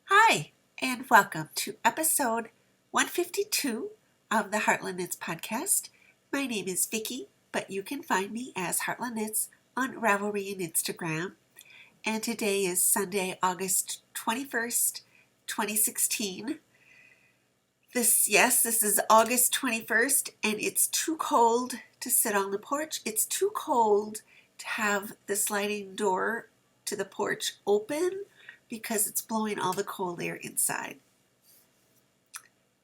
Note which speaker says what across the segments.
Speaker 1: Hi, and welcome to episode 152 of the Heartland Knits podcast. My name is Vicki, but you can find me as Heartland Knits on Ravelry and Instagram. And today is Sunday, August 21st, 2016. This is August 21st, and it's too cold to sit on the porch. It's too cold to have the sliding door to the porch open because it's blowing all the cold air inside.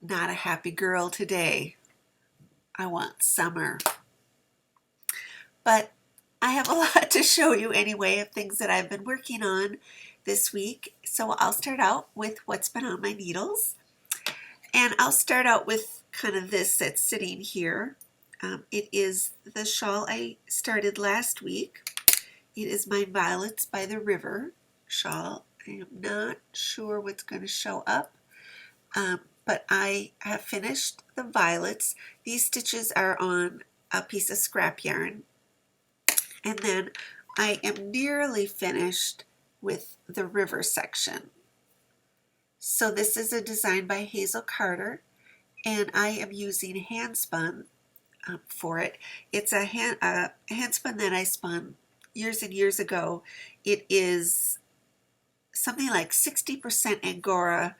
Speaker 1: Not a happy girl today. I want summer. But I have a lot to show you anyway of things that I've been working on this week. So I'll start out with what's been on my needles. And I'll start out with kind of this that's sitting here. It is the shawl I started last week. It is my Violets by the River shawl. I am not sure what's going to show up, but I have finished the violets. These stitches are on a piece of scrap yarn. And then I am nearly finished with the river section. So this is a design by Hazel Carter, and I am using hand spun for it. It's a hand spun that I spun years and years ago. It is something like 60% Angora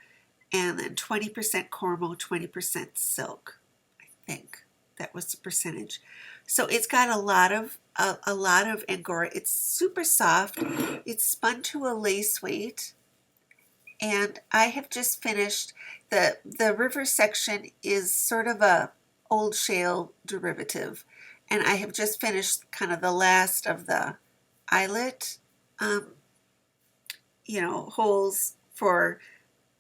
Speaker 1: and then 20% Cormo, 20% silk. I think that was the percentage. So it's got a lot of Angora. It's super soft. It's spun to a lace weight. And I have just finished the river section is sort of a old shale derivative, and I have just finished kind of the last of the eyelet, holes for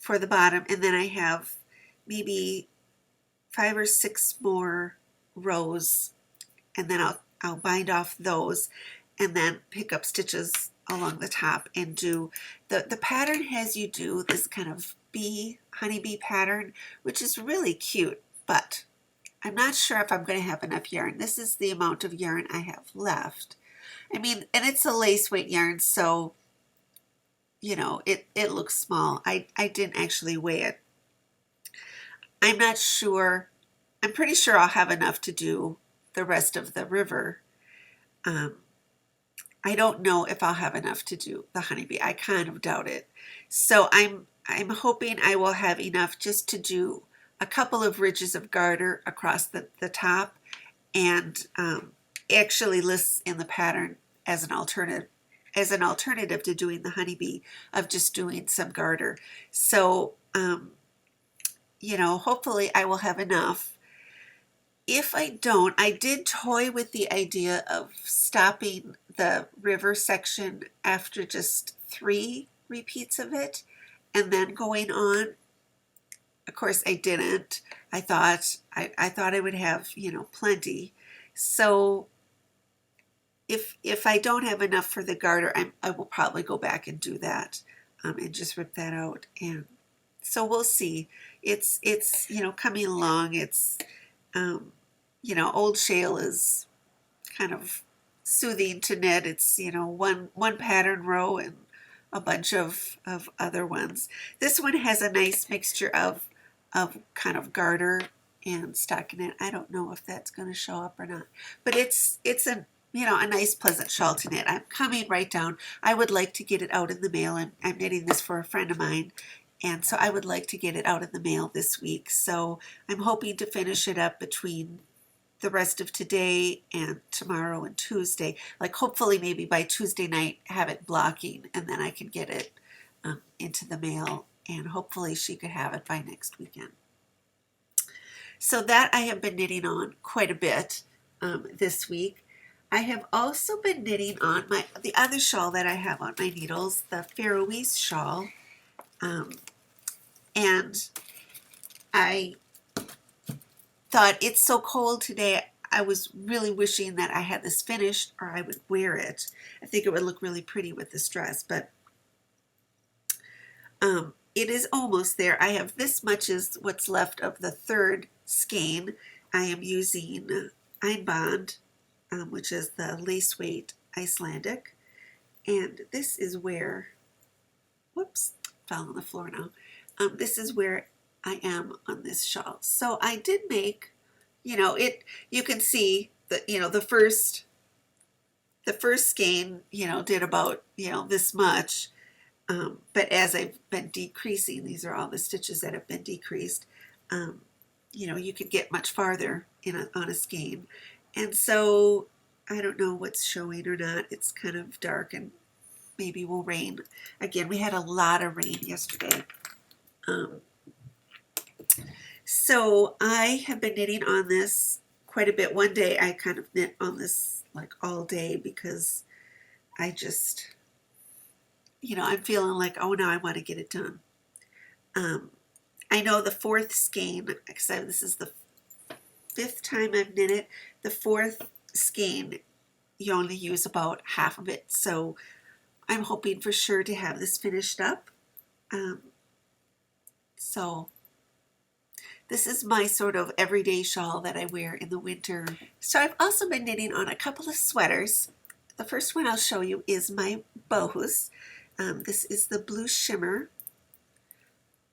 Speaker 1: the bottom, and then I have maybe 5 or 6 more rows, and then I'll bind off those, and then pick up stitches along the top and do the pattern has you do this kind of honeybee pattern, which is really cute, but I'm not sure if I'm going to have enough yarn. This is the amount of yarn I have left. I mean, and it's a lace weight yarn, so it looks small. I didn't actually weigh it. I'm not sure. I'm pretty sure I'll have enough to do the rest of the river. I don't know if I'll have enough to do the honeybee. I kind of doubt it. So I'm hoping I will have enough just to do a couple of ridges of garter across the top, and actually lists in the pattern as an alternative to doing the honeybee, of just doing some garter. So hopefully I will have enough. If I don't, I did toy with the idea of stopping the river section after just 3 repeats of it and then going on. Of course, I didn't. I thought I would have, plenty. So if I don't have enough for the garter, I will probably go back and do that, and just rip that out. And so we'll see. It's coming along. It's old shale is kind of soothing to knit. It's one pattern row and a bunch of other ones. This one has a nice mixture of kind of garter and stockinette. I don't know if that's going to show up or not, but it's a nice pleasant shawl to knit. I'm coming right down. I would like to get it out in the mail, and I'm knitting this for a friend of mine, and so I would like to get it out in the mail this week. So I'm hoping to finish it up between the rest of today and tomorrow and Tuesday. Like hopefully maybe by Tuesday night have it blocking, and then I can get it into the mail, and hopefully she could have it by next weekend. So that I have been knitting on quite a bit this week. I have also been knitting on the other shawl that I have on my needles, the Faroese shawl, and I thought it's so cold today. I was really wishing that I had this finished, or I would wear it. I think it would look really pretty with this dress, but it is almost there. I have this much is what's left of the 3rd skein. I am using Einbond, which is the lace weight Icelandic, and this is where, fell on the floor now. This is where I am on this shawl. So I did make, you can see that, the first skein, did about, this much. But as I've been decreasing, these are all the stitches that have been decreased, you could get much farther on a skein. And so I don't know what's showing or not. It's kind of dark and maybe will rain. Again, we had a lot of rain yesterday. So I have been knitting on this quite a bit. One day I kind of knit on this like all day because I just, I'm feeling like, oh no, I want to get it done. I know the fourth skein, because this is the fifth time I've knit it, the fourth skein, you only use about half of it. So I'm hoping for sure to have this finished up. So this is my sort of everyday shawl that I wear in the winter. So I've also been knitting on a couple of sweaters. The first one I'll show you is my bohus. This is the blue shimmer.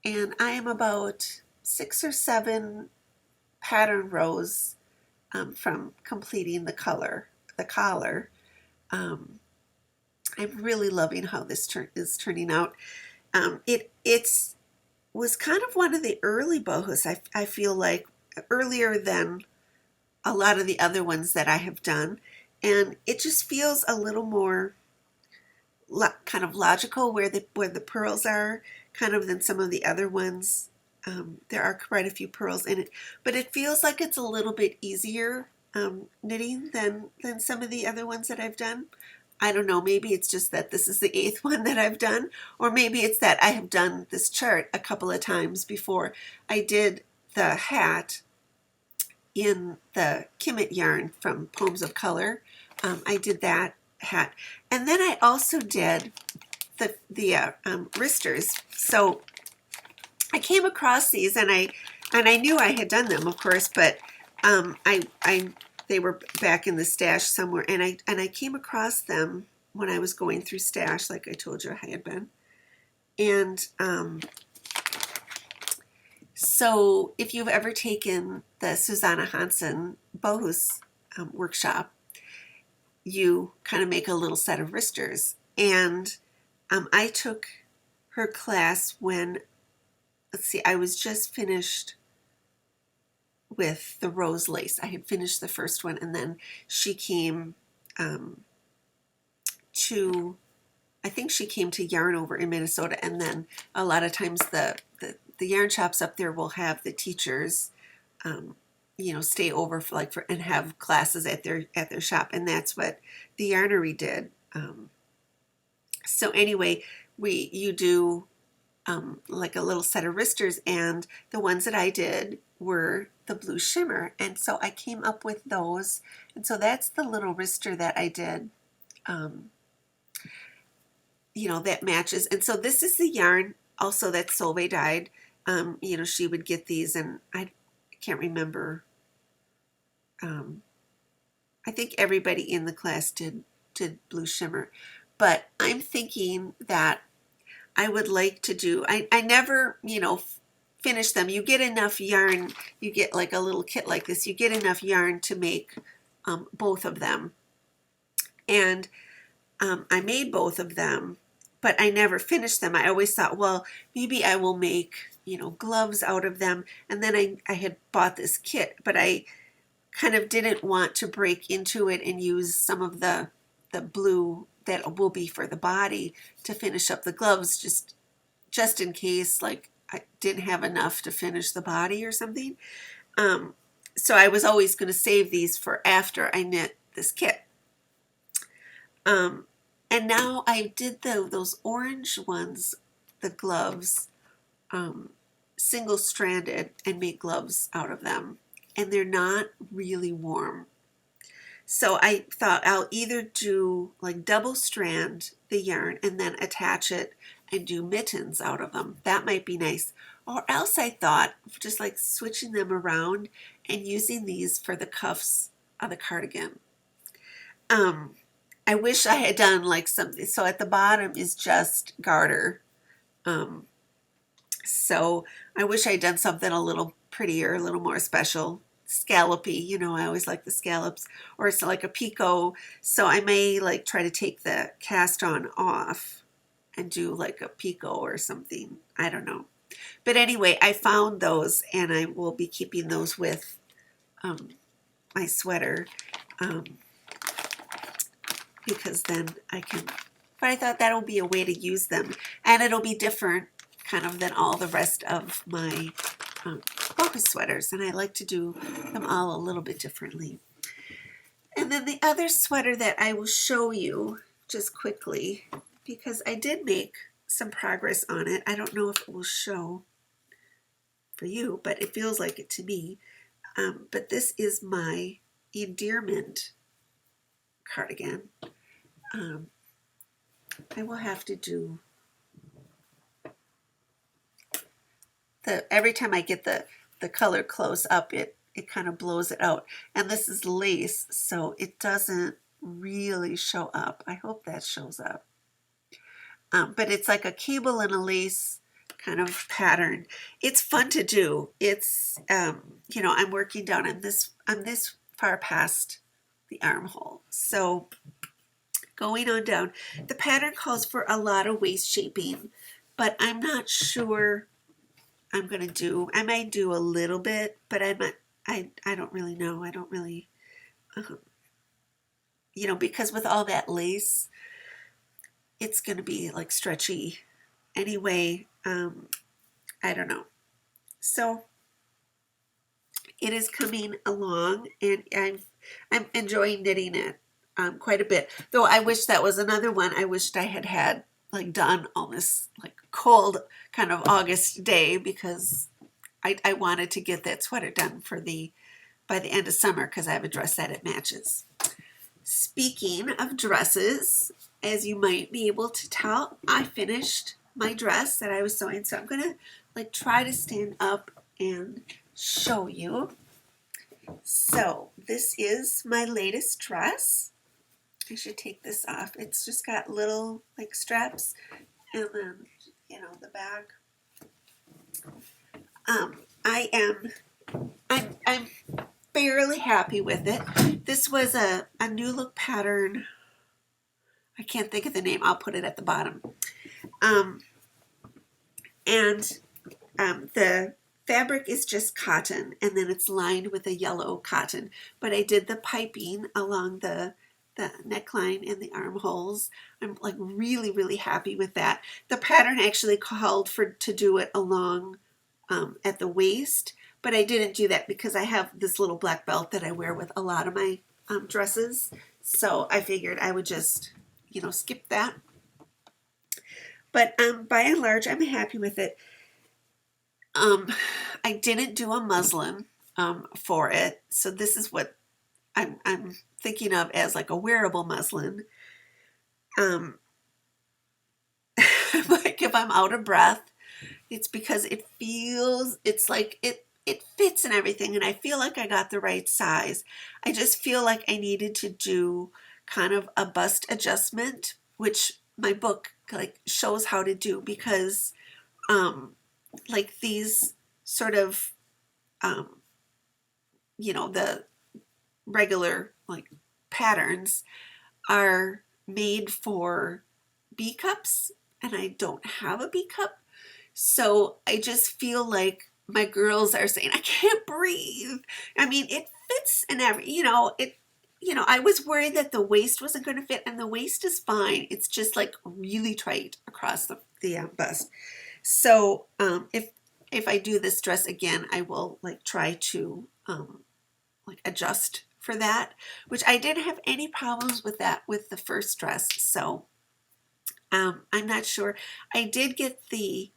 Speaker 1: And I am about 6 or 7 pattern rows from completing the collar. I'm really loving how this is turning out. It's was kind of one of the early bohus. I feel like earlier than a lot of the other ones that I have done, and it just feels a little more kind of logical where the pearls are, kind of than some of the other ones. There are quite a few pearls in it, but it feels like it's a little bit easier knitting than some of the other ones that I've done. I don't know, maybe it's just that this is the 8th one that I've done, or maybe it's that I have done this chart a couple of times before. I did the hat in the Kimmit yarn from Poems of Color. I did that hat, and then I also did the wristers. So I came across these, and I knew I had done them, of course, but they were back in the stash somewhere, and I came across them when I was going through stash, like I told you I had been. And so if you've ever taken the Susanna Hansen Bohus workshop, you kind of make a little set of wristers. And I took her class when, let's see, I was just finished with the rose lace. I had finished the first one, and then she came I think she came to Yarn Over in Minnesota, and then a lot of times the yarn shops up there will have the teachers stay over and have classes at their shop, and that's what the Yarnery did. So anyway, you do like a little set of wristers, and the ones that I did were the blue shimmer, and so I came up with those, and so that's the little wrister that I did, that matches. And so this is the yarn also that Solveig dyed. She would get these, and I can't remember. I think everybody in the class did blue shimmer, but I'm thinking that I would like to do, I never, finish them. You get enough yarn, you get like a little kit like this, you get enough yarn to make both of them. And I made both of them, but I never finished them. I always thought, well, maybe I will make, gloves out of them. And then I had bought this kit, but I kind of didn't want to break into it and use some of the blue that will be for the body to finish up the gloves, just in case, like, I didn't have enough to finish the body or something. So I was always going to save these for after I knit this kit. And now I did those orange ones, the gloves, single-stranded, and made gloves out of them. And they're not really warm. So I thought I'll either do like double strand the yarn and then attach it and do mittens out of them. That might be nice. Or else I thought just like switching them around and using these for the cuffs of the cardigan. I wish I had done like something. So at the bottom is just garter. Um, so I wish I'd done something a little prettier, a little more special. Scallopy, I always like the scallops, or it's like a picot. So I may like try to take the cast on off and do like a picot or something. I don't know. But anyway, I found those and I will be keeping those with um, my sweater um, because then I can, but I thought that'll be a way to use them and it'll be different kind of than all the rest of my focus sweaters, and I like to do them all a little bit differently. And then the other sweater that I will show you just quickly, because I did make some progress on it. I don't know if it will show for you, but it feels like it to me. But this is my endearment cardigan. I will have to do every time I get the color close up, it kind of blows it out. And this is lace, so it doesn't really show up. I hope that shows up. But it's like a cable and a lace kind of pattern. It's fun to do. It's I'm working down on this far past the armhole. So going on down, the pattern calls for a lot of waist shaping, but I'm not sure I might do a little bit, but I don't really know. I don't really, because with all that lace, it's going to be like stretchy anyway. I don't know. So it is coming along and I'm enjoying knitting it quite a bit. Though I wish that was another one I wished I had like done on this like cold kind of August day, because I wanted to get that sweater done by the end of summer because I have a dress that it matches. Speaking of dresses, as you might be able to tell, I finished my dress that I was sewing. So I'm gonna like try to stand up and show you. So this is my latest dress. I should take this off. It's just got little like straps and then the back. I'm fairly happy with it. This was a new look pattern. I can't think of the name. I'll put it at the bottom. The fabric is just cotton, and then it's lined with a yellow cotton. But I did the piping along the neckline and the armholes. I'm like really, really happy with that. The pattern actually called to do it along at the waist, but I didn't do that because I have this little black belt that I wear with a lot of my dresses. So I figured I would just, skip that. But by and large, I'm happy with it. I didn't do a muslin for it, so this is what I'm thinking of as like a wearable muslin. Like if I'm out of breath, it's because it's like it fits and everything, and I feel like I got the right size. I just feel like I needed to do kind of a bust adjustment, which my book like shows how to do, because like these sort of the regular like patterns are made for B cups, and I don't have a B cup. So I just feel like my girls are saying, I can't breathe. I mean, it fits in I was worried that the waist wasn't going to fit, and the waist is fine. It's just like really tight across the bust. So if I do this dress again, I will like try to like adjust for that, which I didn't have any problems with that with the first dress. So I'm not sure. I did get the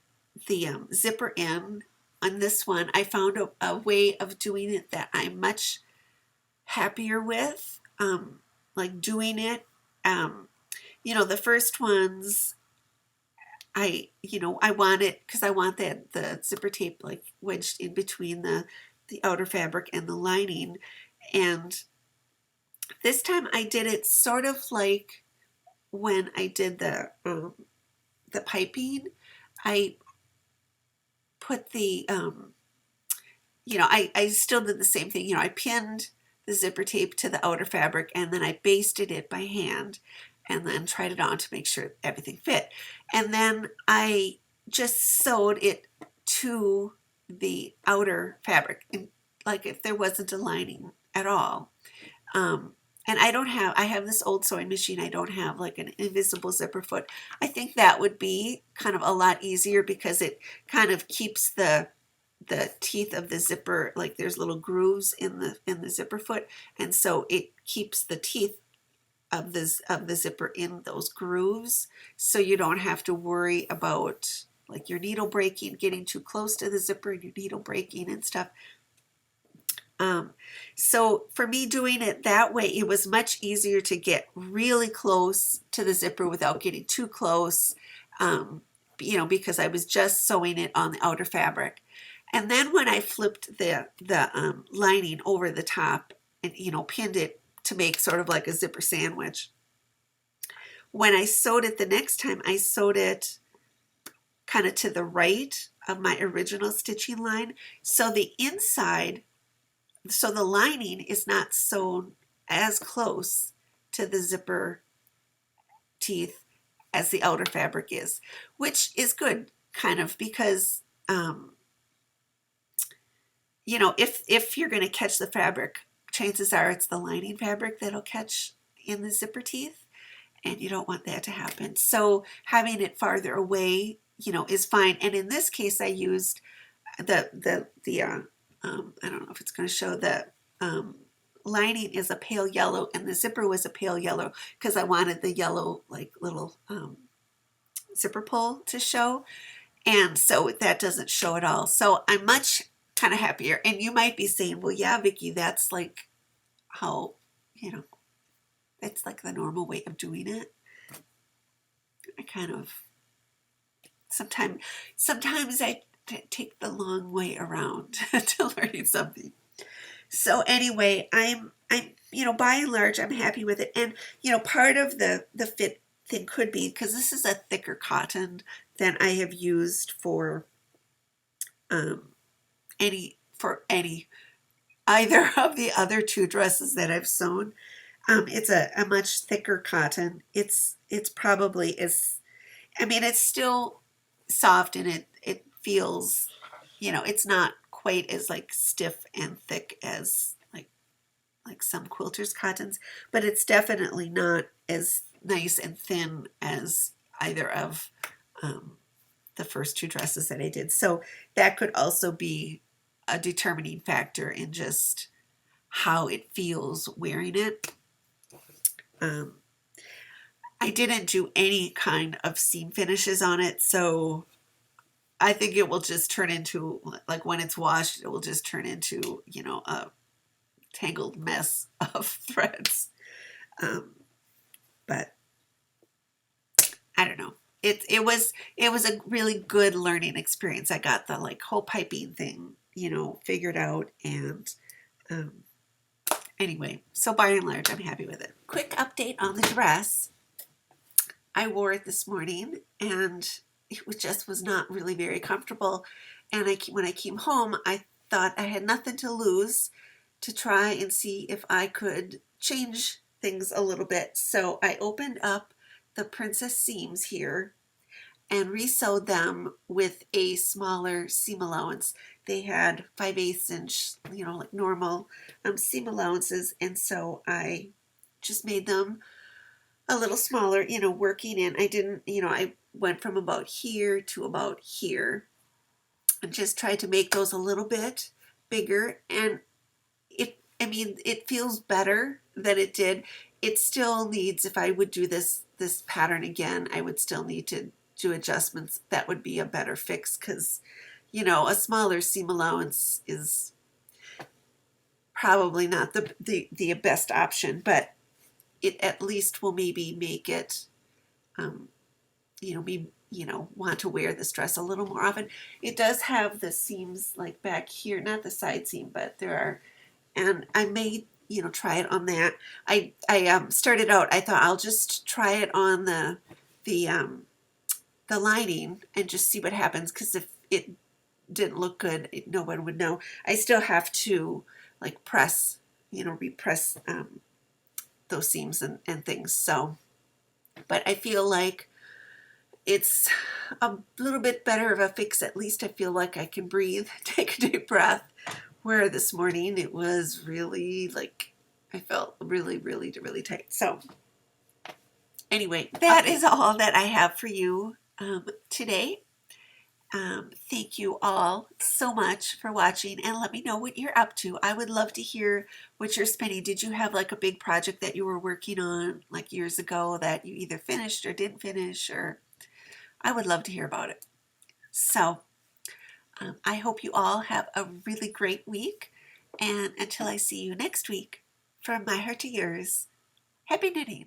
Speaker 1: zipper in on this one. I found a way of doing it that I'm much happier with. Like doing it, the first ones I want it because I want the zipper tape like wedged in between the outer fabric and the lining. And this time I did it sort of like when I did the piping. I put the, I still did the same thing. I pinned the zipper tape to the outer fabric and then I basted it by hand and then tried it on to make sure everything fit. And then I just sewed it to the outer fabric, like if there wasn't a lining at all. Um, and I have this old sewing machine. I don't have like an invisible zipper foot. I think that would be kind of a lot easier because it kind of keeps the teeth of the zipper, like there's little grooves in the zipper foot, and so it keeps the teeth of the zipper in those grooves, so you don't have to worry about like your needle breaking, getting too close to the zipper and your needle breaking and stuff. So for me doing it that way, it was much easier to get really close to the zipper without getting too close, because I was just sewing it on the outer fabric. And then when I flipped the lining over the top and, pinned it to make sort of like a zipper sandwich, when I sewed it the next time, I sewed it kind of to the right of my original stitching line. So the lining is not sewn as close to the zipper teeth as the outer fabric is, which is good kind of because, if you're going to catch the fabric, chances are it's the lining fabric that'll catch in the zipper teeth, and you don't want that to happen. So having it farther away, is fine. And in this case, I used the I don't know if it's going to show that lining is a pale yellow and the zipper was a pale yellow because I wanted the yellow like little zipper pull to show, and so that doesn't show at all. So I'm much kind of happier. And you might be saying, well, yeah, Vicki, that's like how, it's like the normal way of doing it. I kind of sometimes I take the long way around to learning something. So anyway, I'm by and large I'm happy with it. And part of the fit thing could be because this is a thicker cotton than I have used for any either of the other two dresses that I've sewn. It's a much thicker cotton. It's probably it's still soft and it feels, it's not quite as like stiff and thick as like some quilters cottons, but it's definitely not as nice and thin as either of the first two dresses that I did. So that could also be a determining factor in just how it feels wearing it. I didn't do any kind of seam finishes on it, so I think it will just turn into, like when it's washed, it will just turn into, a tangled mess of threads. But I don't know. It was a really good learning experience. I got the like whole piping thing, figured out, and anyway, so by and large, I'm happy with it. Quick update on the dress. I wore it this morning, and it was not really very comfortable. And when I came home, I thought I had nothing to lose to try and see if I could change things a little bit. So I opened up the princess seams here and resewed them with a smaller seam allowance. They had 5/8 inch, like normal seam allowances, and so I just made them a little smaller, working in. I didn't, I went from about here to about here and just tried to make those a little bit bigger. And it feels better than it did. It still needs, if I would do this pattern again, I would still need to do adjustments. That would be a better fix because, a smaller seam allowance is probably not the best option, but it at least will maybe make it, want to wear this dress a little more often. It does have the seams like back here, not the side seam, but there are, and I may, try it on that. I started out, I thought I'll just try it on the the lining and just see what happens, because if it didn't look good, no one would know. I still have to like press, repress those seams and things. So, but I feel like it's a little bit better of a fix. At least I feel like I can breathe, take a deep breath. Where this morning it was really like, I felt really, really, really tight. So anyway, that is all that I have for you today. Thank you all so much for watching, and let me know what you're up to. I would love to hear what you're spending. Did you have like a big project that you were working on like years ago that you either finished or didn't finish, or I would love to hear about it. So I hope you all have a really great week, and until I see you next week, from my heart to yours, happy knitting.